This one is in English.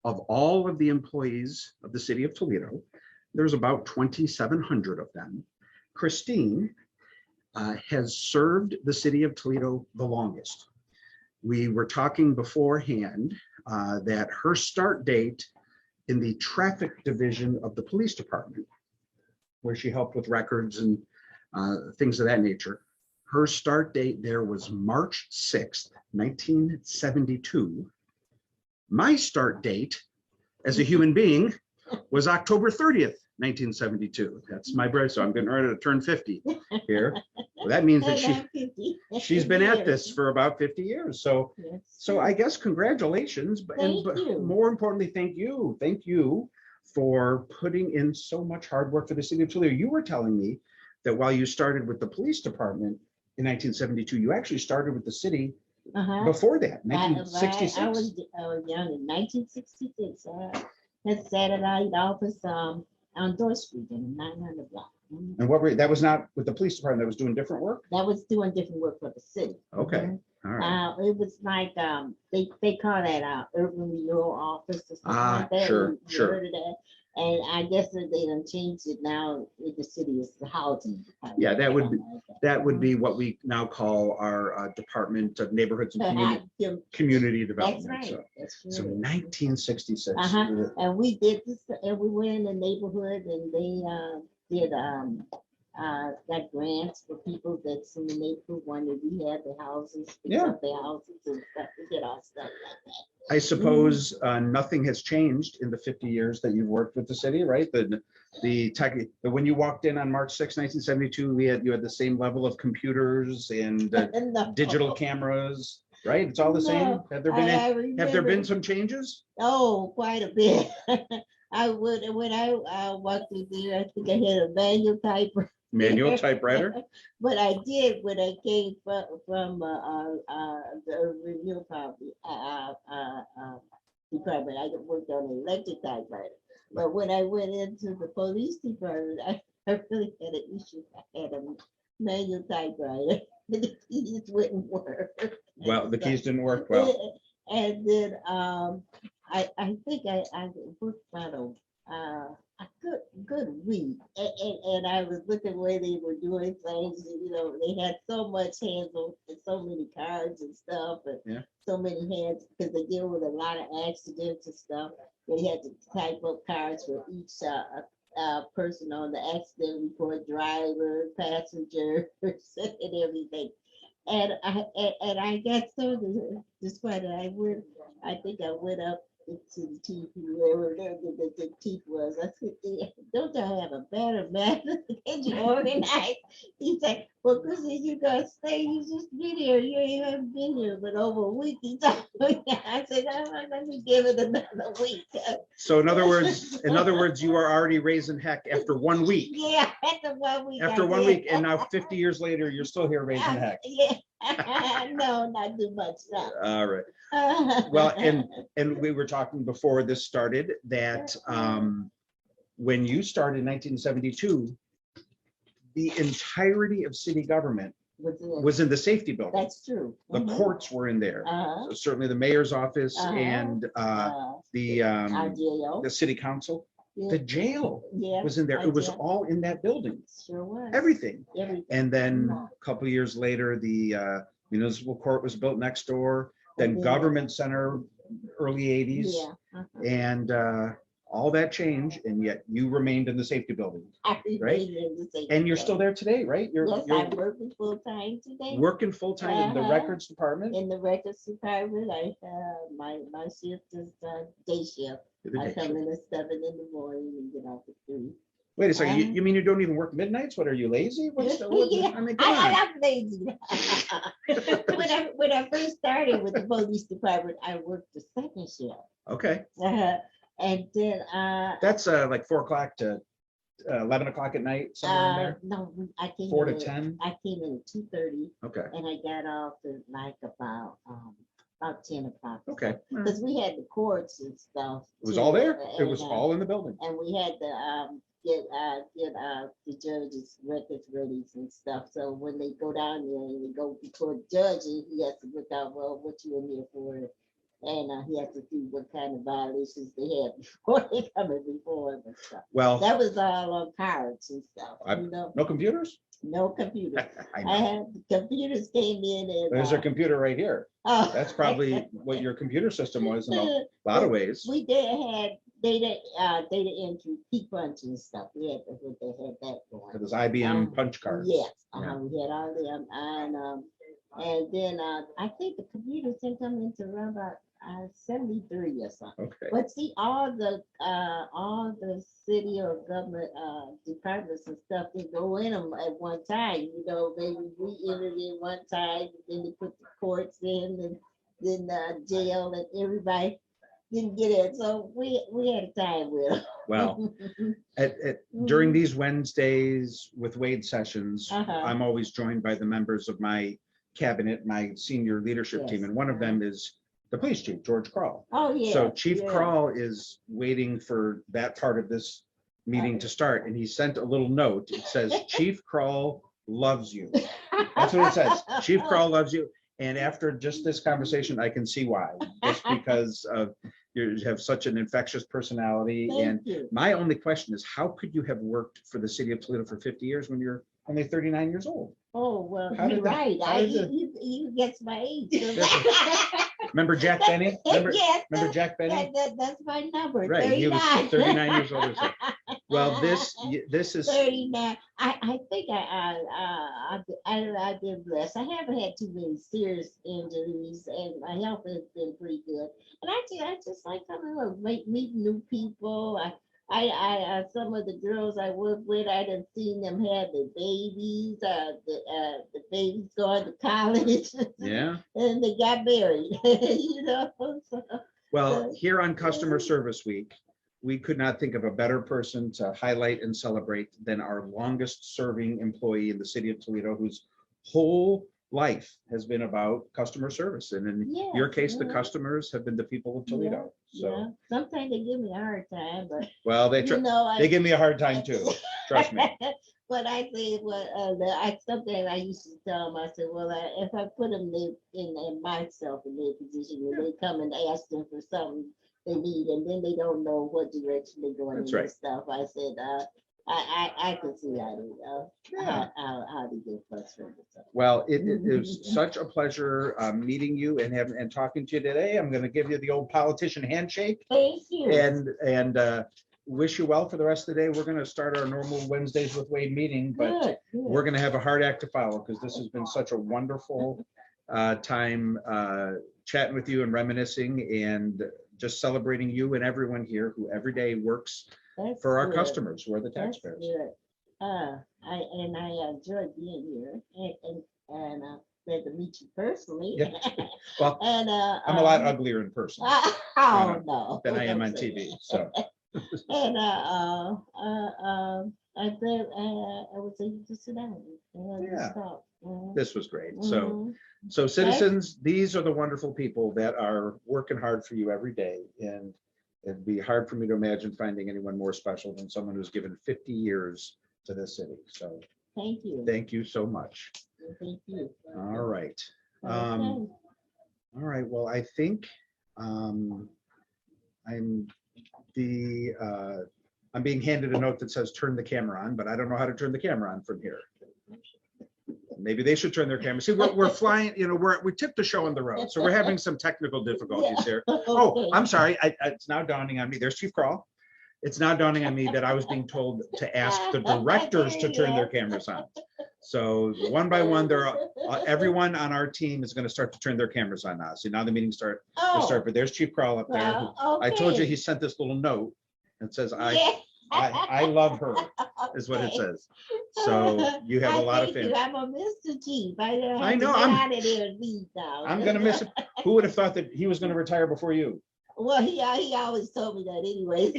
of all of the employees of the city of Toledo, there's about 2,700 of them. Christine has served the city of Toledo the longest. We were talking beforehand that her start date in the traffic division of the police department, where she helped with records and things of that nature. Her start date there was March 6th, 1972. My start date as a human being was October 30th, 1972. That's my birthday, so I'm getting ready to turn 50 here. Well, that means that she's been at this for about 50 years. So, so I guess congratulations, but more importantly, thank you for putting in so much hard work for the city of Toledo. You were telling me that while you started with the police department in 1972, you actually started with the city before that, 1966. I was young in 1966. Had satellite office on Dorr Street in the 900 block. And what were that was not with the police department, that was doing different work? That was doing different work for the city. Okay. All right. It was like they call that urban renewal office or something like that. Sure. Heard of that? And I guess that they done changed it now in the city is the housing department. Yeah, that would be what we now call our Department of Neighborhoods and Community Development. That's right. So 1966. And we did this, and we went in the neighborhood, and they did got grants for people that's in the neighborhood wanted to rehab their houses, fix up their houses and stuff. We did all stuff like that. I suppose nothing has changed in the 50 years that you've worked with the city, right? When you walked in on March 6, 1972, you had the same level of computers and digital cameras, right? It's all the same. Have there been some changes? Oh, quite a bit. When I walked through there, I think I had a manual typewriter. But I did when I came from the renewal department. I worked on an electric typewriter. But when I went into the police department, I really had an issue. I had a manual typewriter. The keys wouldn't work. Well, the keys didn't work well. And then I think I worked about a good week, and I was looking where they were doing things. You know, they had so much hands on and so many cards and stuff, and so many hands because they deal with a lot of accidents and stuff. They had to type up cards for each person on the accident report, driver, passenger, and everything. And I got so disappointed. I think I went up to the chief, whoever the chief was. I said, don't y'all have a better method? Can you organize? He said, well, Chrissy, you gonna stay, you just been here. You ain't haven't been here but over a week. He told me. I said, let me give it another week. So in other words, you are already raising heck after 1 week. Yeah, after 1 week. After 1 week, and now 50 years later, you're still here raising heck. Yeah. No, not too much. No. All right. Well, and we were talking before this started that when you started in 1972, the entirety of city government was in the safety building. That's true. The courts were in there. So certainly the mayor's office and the city council. The jail was in there. It was all in that building. Sure was. Everything. And then a couple of years later, the municipal court was built next door. Then government center, early 80s. And all that changed, and yet you remained in the safety building, right? And you're still there today, right? Yes, I'm working full time today. Working full time in the records department. In the records department, my shift is day shift. I come in at 7 in the morning and get off at 3. Wait a second, you mean you don't even work midnights? What, are you lazy? I mean, come on. I'm lazy. When I first started with the police department, I worked the second shift. Okay. And then that's like 4 o'clock to 11 o'clock at night, somewhere in there. No, I came 4 to 10. I came in at 2:30. Okay. And I got off at like about 10 o'clock. Okay. Because we had the courts and stuff. It was all there. It was all in the building. And we had to get the judges' records ready and stuff. So when they go down there and they go before the judge, he has to look out, well, what you in here for? And he had to see what kind of violations they had before they coming before him and stuff. Well, That was all on cards and stuff, no computers? no computer. I I know. had computers came in and. There's a computer right here. Oh. That's probably what your computer system was in a lot of ways. We did had data entry, key punch and stuff. They had that going. It was IBM punch cards. Yes, Yeah. we had all them, and then I think the computers didn't come into around about 73 or something. Okay. But see, all the city or government departments and stuff, they go in them at one time. You know, maybe we entered in one time, then they put the courts in, and then jail, and everybody didn't get it. So we had a time with them. Well, during these Wednesdays with Wade sessions, I'm always joined by the members of my cabinet, my senior leadership team, and one of them is the police chief, George Kroll. Oh, yeah. So Chief Kroll is waiting for that part of this meeting to start, and he sent a little note. It says, Chief Kroll loves you. That's what it says. Chief Kroll loves you. And after just this conversation, I can see why. Just because of you have such an infectious personality. Thank you. My only question is, how could you have worked for the city of Toledo for 50 years when you're only 39 years old? Oh, well, How you're did that- right. how did You guess my age. Remember Jack Benny? Remember Yes, Jack Benny? that's my number. Right, he was 39. 39 years old or so. Well, this is 39. I think I've been blessed. I haven't had too many serious injuries, and my health has been pretty good. And I just like coming up, meet new people. I some of the girls I work with, I done seen them have their babies, the babies going to college. Yeah. And they got married, you know. So, Well, here on Customer Service Week, we could not think of a better person to highlight and celebrate than our longest serving employee in the city of Toledo, whose whole life has been about customer service. And in your case, the customers have been the people of Toledo. yeah. Sometimes they give me a hard time, but Well, they give me a hard time too. Trust me. But I say, sometimes I used to tell them, I said, well, if I put them in myself in their position, and they come and ask them for something they need, and then they don't know what direction they're going That's in right. and stuff. I said, I can see how to get frustrated. Well, it is such a pleasure meeting you and talking to you today. I'm going to give you the old politician handshake. Thank you. And wish you well for the rest of the day. We're going to start our normal Wednesdays with Wade meeting, but Good. we're going to have a hard act to follow because this has been such a wonderful time chatting with you and reminiscing and just celebrating you and everyone here who every day works for our customers, who are the taxpayers. That's good. I enjoyed being here and glad to meet you personally. Yeah. Well, and I'm a lot uglier in person no, than I am on don't say TV. that. So And I'm glad I was able to sit down and Yeah. talk. this was great. So citizens, these are the wonderful people that are working hard for you every day. And it'd be hard for me to imagine finding anyone more special than someone who's given 50 years to this city. So Thank you. so much. Thank you. All right. Okay. All right. Well, I think I'm being handed a note that says turn the camera on, but I don't know how to turn the camera on from here. Maybe they should turn their camera. See, we're flying, we tipped the show on the road. So we're having some technical difficulties here. Oh, Okay. I'm sorry. It's now dawning on me. There's Chief Kroll. It's now dawning on me that I was being told to ask the directors to turn their cameras on. So one by one, everyone on our team is going to start to turn their cameras on now. So now the meeting start. But there's Chief Kroll up there. I told you he sent this little note that says, I love her, is what it says. So you have a lot of fans. I'm a Mr. Chief. I know, I'm going to miss him. Who would have thought that he was going to retire before you? Well, he always told me that anyway.